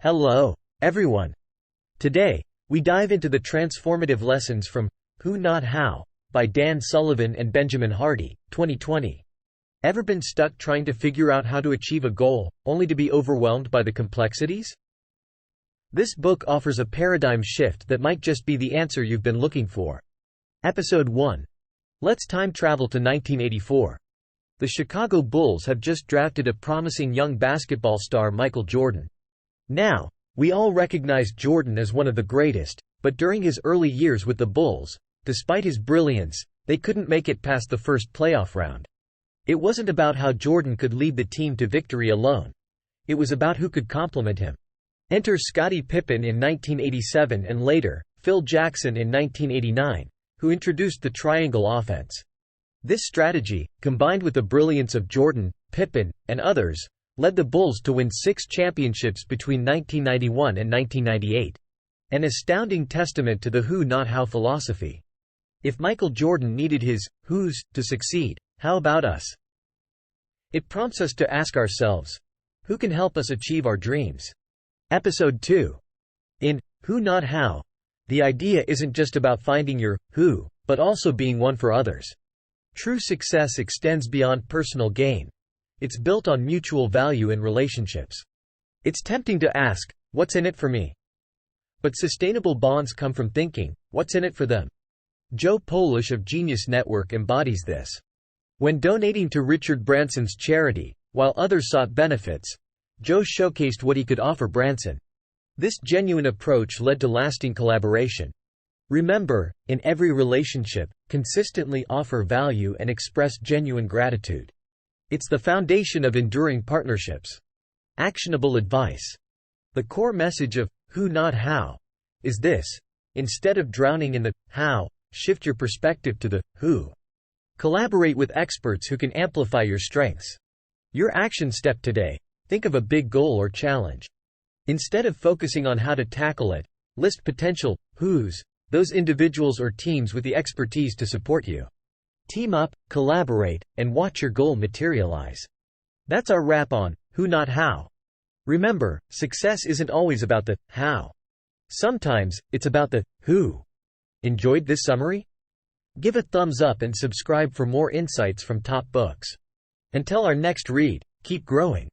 Hello, everyone. Today, we dive into the transformative lessons from Who Not How by Dan Sullivan and Benjamin Hardy, 2020. Ever been stuck trying to figure out how to achieve a goal, only to be overwhelmed by the complexities? This book offers a paradigm shift that might just be the answer you've been looking for. Episode 1. Let's time travel to 1984. The Chicago Bulls have just drafted a promising young basketball star, Michael Jordan. Now, we all recognize Jordan as one of the greatest, but during his early years with the Bulls, despite his brilliance, they couldn't make it past the first playoff round. It wasn't about how Jordan could lead the team to victory alone. It was about who could complement him. Enter Scottie Pippen in 1987 and later, Phil Jackson in 1989, who introduced the triangle offense. This strategy, combined with the brilliance of Jordan, Pippen, and others, led the Bulls to win 6 championships between 1991 and 1998. An astounding testament to the who not how philosophy. If Michael Jordan needed his who's to succeed, how about us? It prompts us to ask ourselves, who can help us achieve our dreams? Episode 2. In Who Not How, the idea isn't just about finding your who, but also being one for others. True success extends beyond personal gain. It's built on mutual value in relationships. It's tempting to ask, what's in it for me? But sustainable bonds come from thinking, what's in it for them? Joe Polish of Genius Network embodies this. When donating to Richard Branson's charity, while others sought benefits, Joe showcased what he could offer Branson. This genuine approach led to lasting collaboration. Remember, in every relationship, consistently offer value and express genuine gratitude. It's the foundation of enduring partnerships. Actionable advice. The core message of Who Not How is this: instead of drowning in the how, shift your perspective to the who. Collaborate with experts who can amplify your strengths. Your action step today: think of a big goal or challenge. Instead of focusing on how to tackle it, list potential who's, those individuals or teams with the expertise to support you. Team up, collaborate, and watch your goal materialize. That's our wrap on Who Not How. Remember, success isn't always about the how. Sometimes, it's about the who. Enjoyed this summary? Give a thumbs up and subscribe for more insights from top books. Until our next read, keep growing.